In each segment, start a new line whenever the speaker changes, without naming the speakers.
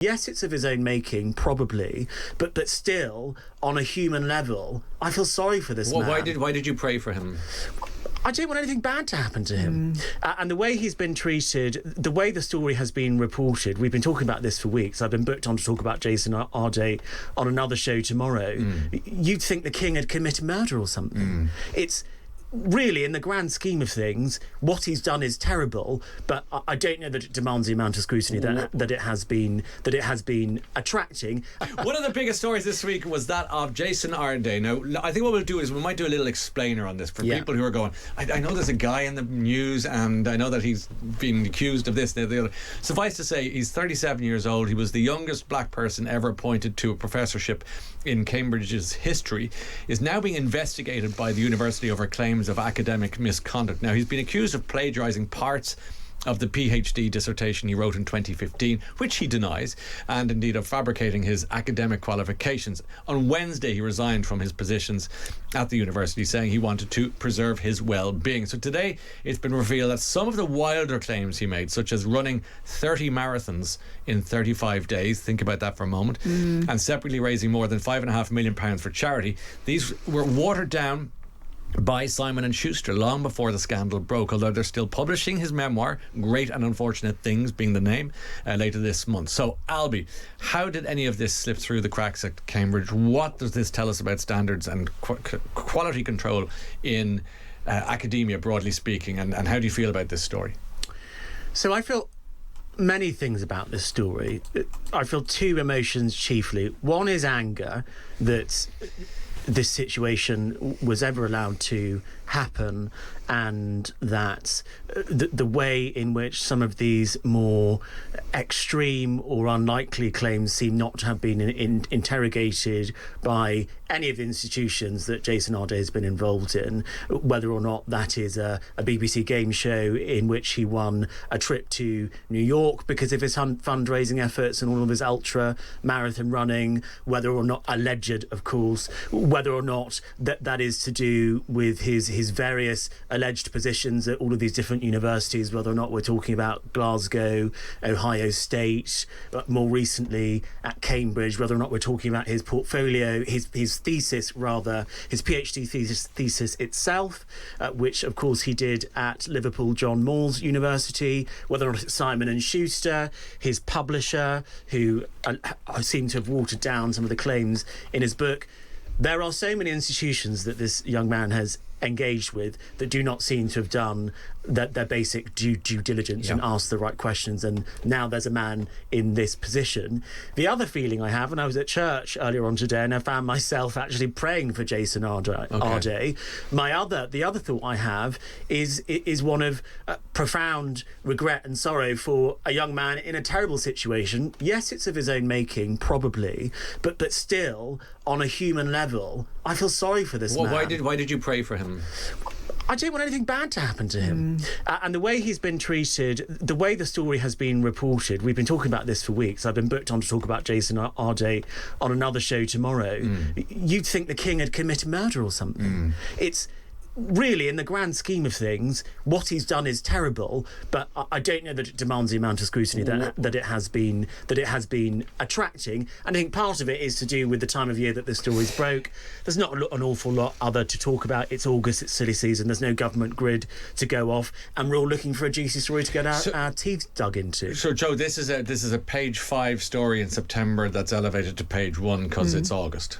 Yes, it's of his own making, probably, but still, on a human level, I feel sorry for this man.
Why did you pray for him?
I don't want anything bad to happen to him. And the way he's been treated, the way the story has been reported, we've been talking about this for weeks. I've been booked on to talk about Jason Arday on another show tomorrow. You'd think the king had committed murder or something. It's really, in the grand scheme of things, what he's done is terrible, but I don't know that it demands the amount of scrutiny that it has been attracting.
One of the biggest stories this week was that of Jason Arday. Now, I think what we'll do is we might do a little explainer on this for people who are going, I know there's a guy in the news and I know that he's been accused of this and the other. Suffice to say, he's 37 years old. He was the youngest black person ever appointed to a professorship in Cambridge's history, is now being investigated by the university over claims of academic misconduct. Now, he's been accused of plagiarising parts of the PhD dissertation he wrote in 2015, which he denies, and indeed of fabricating his academic qualifications. On Wednesday, he resigned from his positions at the university, saying he wanted to preserve his well-being. So today, it's been revealed that some of the wilder claims he made, such as running 30 marathons in 35 days, think about that for a moment, and separately raising more than £5.5 million for charity, these were watered down by Simon & Schuster long before the scandal broke, although they're still publishing his memoir, Great and Unfortunate Things being the name, later this month. So, Albie, how did any of this slip through the cracks at Cambridge? What does this tell us about standards and quality control in academia, broadly speaking, and how do you feel about this story?
So I feel many things about this story. I feel two emotions chiefly. One is anger that this situation was ever allowed to happen, and that the way in which some of these more extreme or unlikely claims seem not to have been interrogated by any of the institutions that Jason Arday has been involved in, whether or not that is a BBC game show in which he won a trip to New York because of his fundraising efforts and all of his ultra marathon running, whether or not alleged, of course, whether or not that is to do with his various alleged positions at all of these different universities, whether or not we're talking about Glasgow, Ohio State, but more recently at Cambridge, whether or not we're talking about his portfolio, his thesis rather, his PhD thesis itself, which of course he did at Liverpool John Moores University, whether or not it's Simon & Schuster, his publisher, who seem to have watered down some of the claims in his book. There are so many institutions that this young man has engaged with that do not seem to have done their basic due diligence and asked the right questions, and now there's a man in this position. The other feeling I have, and I was at church earlier on today and I found myself actually praying for Jason Arday. The other thought I have is one of profound regret and sorrow for a young man in a terrible situation. Yes, it's of his own making, probably, but still, on a human level, I feel sorry for this man.
Why did you pray for him?
I don't want anything bad to happen to him. And the way he's been treated, the way the story has been reported, we've been talking about this for weeks. I've been booked on to talk about Jason Arday on another show tomorrow. You'd think the king had committed murder or something. It's really, in the grand scheme of things, what he's done is terrible, but I don't know that it demands the amount of scrutiny that it has been attracting. And I think part of it is to do with the time of year that this story's broke. There's not an awful lot other to talk about. It's August, it's silly season, there's no government grid to go off, and we're all looking for a juicy story to get our teeth dug into.
So, Joe, this is a page 5 story in September that's elevated to page 1 because it's August.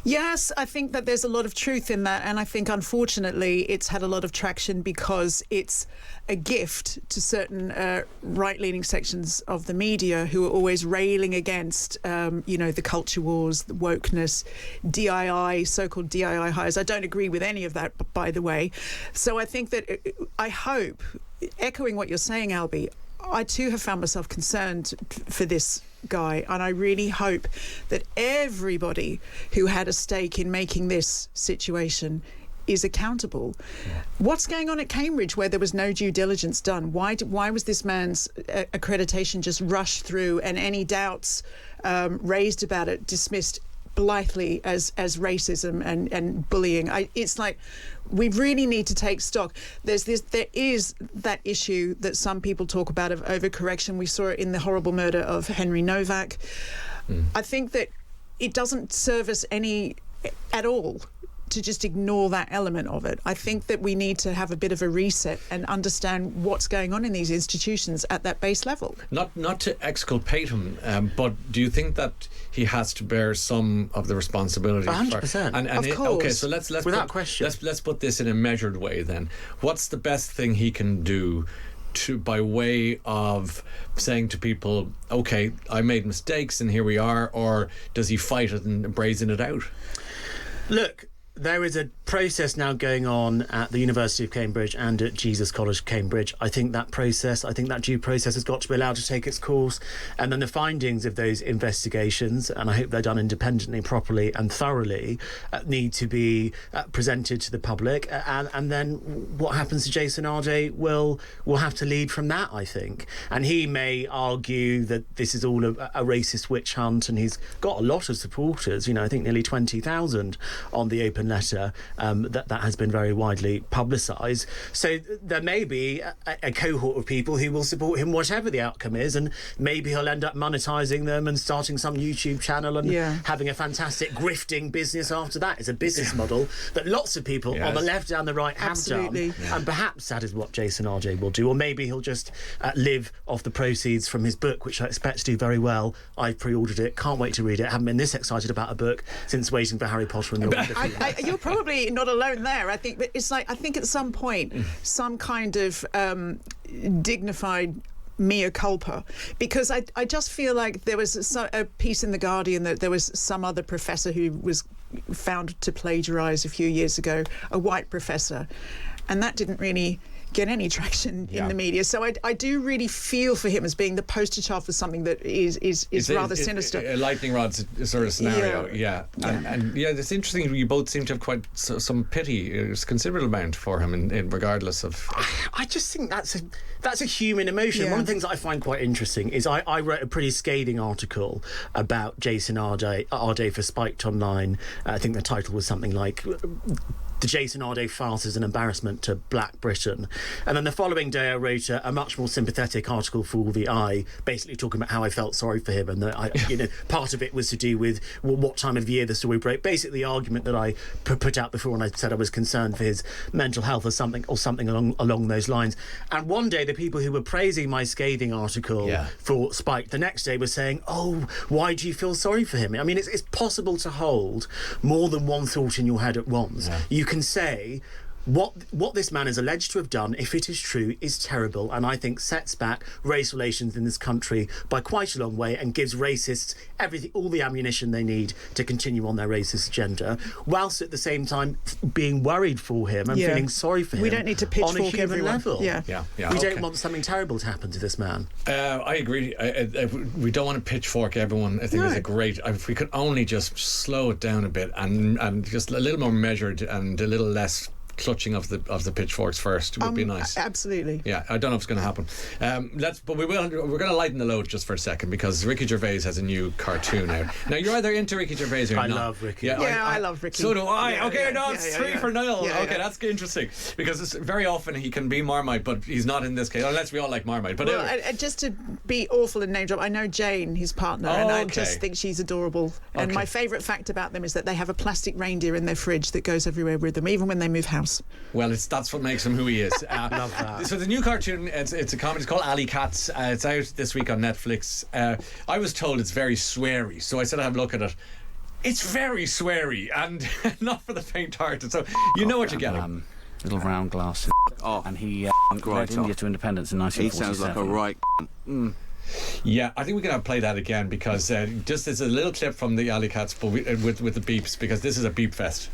Yes, I think that there's a lot of truth in that, and I think unfortunately it's had a lot of traction because it's a gift to certain right-leaning sections of the media who are always railing against the culture wars, the wokeness, DII, so-called DII hires. I don't agree with any of that, by the way. So I think that I hope, echoing what you're saying, Albie, I too have found myself concerned for this guy, and I really hope that everybody who had a stake in making this situation is accountable. What's going on at Cambridge where there was no due diligence done? Why was this man's accreditation just rushed through and any doubts raised about it dismissed blithely as racism and bullying. It's like we really need to take stock. There is that issue that some people talk about of overcorrection. We saw it in the horrible murder of Henry Novak. I think that it doesn't serve us any at all to just ignore that element of it. I think that we need to have a bit of a reset and understand what's going on in these institutions at that base level.
Not to exculpate him, but do you think that he has to bear some of the responsibility?
100%.
Of course.
Okay, so let's
Without question.
Let's put this in a measured way then. What's the best thing he can do by way of saying to people, okay, I made mistakes and here we are, or does he fight it and brazen it out?
Look, there is a process now going on at the University of Cambridge and at Jesus College, Cambridge. I think that due process has got to be allowed to take its course. And then the findings of those investigations, and I hope they're done independently, properly and thoroughly, need to be presented to the public. And then what happens to Jason Arday will have to lead from that, I think. And he may argue that this is all a racist witch hunt, and he's got a lot of supporters, I think nearly 20,000 on the open letter that has been very widely publicised. So there may be a cohort of people who will support him whatever the outcome is, and maybe he'll end up monetising them and starting some YouTube channel and having a fantastic grifting business after that. It's a business model that lots of people on the left and the right have done, and perhaps that is what Jason Arday will do. Or maybe he'll just live off the proceeds from his book, which I expect to do very well. I've pre-ordered it, can't wait to read it. I haven't been this excited about a book since waiting for Harry Potter and the Wonderful.
You're probably not alone there. I think, but it's like, I think at some point, some kind of dignified mea culpa, because I just feel like there was a piece in The Guardian that there was some other professor who was found to plagiarise a few years ago, a white professor, and that didn't really get any traction in the media. So I do really feel for him as being the poster child for something that is rather sinister.
A lightning rod sort of scenario, And it's interesting. You both seem to have quite some pity, a considerable amount for him, in regardless of.
I just think that's a human emotion. One of the things that I find quite interesting is I wrote a pretty scathing article about Jason Arday for Spiked Online. I think the title was something like "The Jason Arday Farce is an Embarrassment to Black Britain." And then the following day I wrote a much more sympathetic article for the Eye, basically talking about how I felt sorry for him, and that part of it was to do with what time of year the story broke. Basically the argument that I put out before when I said I was concerned for his mental health or something along those lines. And one day the people who were praising my scathing article for Spike the next day were saying, "Oh, why do you feel sorry for him?" I mean, it's possible to hold more than one thought in your head at once. You can say what this man is alleged to have done, if it is true, is terrible, and I think sets back race relations in this country by quite a long way, and gives racists all the ammunition they need to continue on their racist agenda, whilst at the same time being worried for him and feeling sorry for him.
We don't need to pitchfork
on a human
everyone.
level. We don't
Okay.
want something terrible to happen to this man.
I agree. We don't want to pitchfork everyone. I think it's a great. If we could only just slow it down a bit and just a little more measured and a little less clutching of the pitchforks first would be nice.
Absolutely.
Yeah, I don't know if it's going to happen. We're going to lighten the load just for a second, because Ricky Gervais has a new cartoon out. Now you're either into Ricky Gervais or
I
not.
love Ricky.
I love Ricky.
So do I.
Yeah,
okay,
yeah,
it's
yeah,
3-0.
Yeah,
okay, that's interesting, because it's very often he can be Marmite, but he's not in this case, unless we all like Marmite. But anyway.
Just to be awful and name drop, I know Jane, his partner, and I just think she's adorable. And my favourite fact about them is that they have a plastic reindeer in their fridge that goes everywhere with them, even when they move house.
Well, that's what makes him who he is.
Love that.
So the new cartoon, it's a comedy. It's called Alley Cats. It's out this week on Netflix. I was told it's very sweary, so I said I'd have a look at it. It's very sweary, and not for the faint-hearted. So you know what you're getting.
Little round glasses. And he led India to independence in 1947.
He sounds like a right.
Yeah, I think we can play that again, because just as a little clip from the Alley Cats, but with the beeps, because this is a beep fest.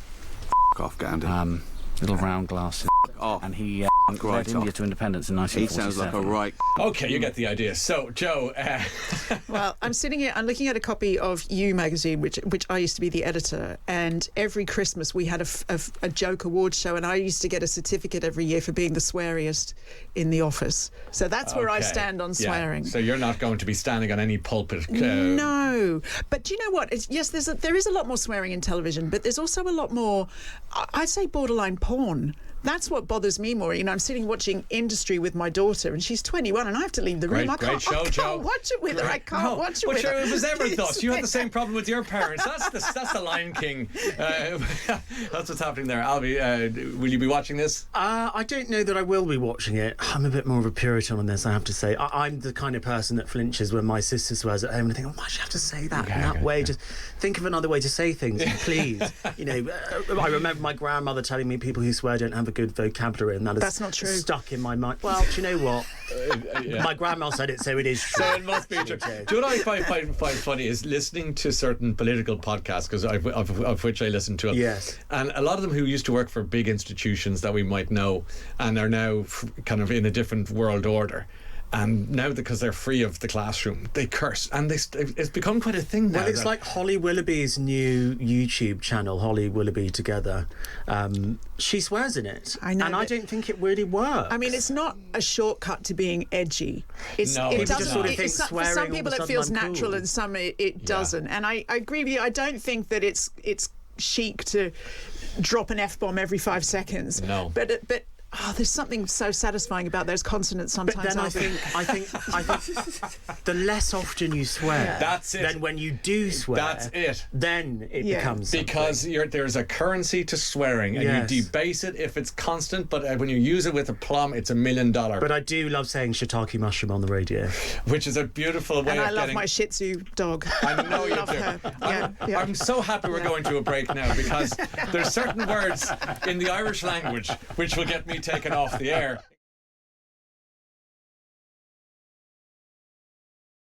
Off, Gandhi.
Little round glasses.
Off.
And he led India to independence in 1947.
He sounds like a right.
Okay, you get the idea. So, Joe,
Well, I'm sitting here, I'm looking at a copy of You magazine, which I used to be the editor, and every Christmas we had a joke award show, and I used to get a certificate every year for being the sweariest in the office. So that's where I
okay.
stand on swearing.
So you're not going to be standing on any pulpit.
No, but do you know what? Yes, there is a lot more swearing in television, but there's also a lot more, I'd say, borderline porn. That's what bothers me more. You know, I'm sitting watching Industry with my daughter, and she's 21, and I have to leave the room.
Great show,
I can't watch it with her. I can't watch it with her.
It was ever thought. You had the same problem with your parents. That's the Lion King. That's what's happening there. Albie, will you be watching this?
I don't know that I will be watching it. I'm a bit more of a Puritan on this, I have to say. I'm the kind of person that flinches when my sister swears at home, and I think, oh, why should you have to say that in that way? Just think of another way to say things, please. You know, I remember my grandmother telling me people who swear don't have a good vocabulary, and
that's not true.
Stuck in my mind. Well, do you know what? My grandma said it, so it is true.
So it must be true. Do you know what I find funny is listening to certain political podcasts, because of which I listen to.
Yes.
And a lot of them who used to work for big institutions that we might know and are now kind of in a different world order. And now, because they're free of the classroom, they curse, and it's become quite a thing now.
Well, it's like Holly Willoughby's new YouTube channel, Holly Willoughby Together. She swears in it,
I know,
and I don't think it really works.
I mean, it's not a shortcut to being edgy.
No,
it
it's
doesn't.
not. Sort of
think
For
swearing
some
all
people,
of a
it feels
sudden I'm
natural,
cool.
and some it doesn't. And I agree with you. I don't think that it's chic to drop an F-bomb every 5 seconds.
No,
but there's something so satisfying about those consonants sometimes.
But then I think the less often you swear,
that's it.
Then when you do swear,
that's it.
Then it becomes something.
Because there's a currency to swearing, and
Yes.
you debase it if it's constant. But when you use it with aplomb, it's $1 million.
But I do love saying shiitake mushroom on the radio,
which is a beautiful way
and
of
I love
getting.
my Shih Tzu dog.
I know you
love
do.
her.
I'm so happy we're going to a break now, because there's certain words in the Irish language which will get me taken off the air.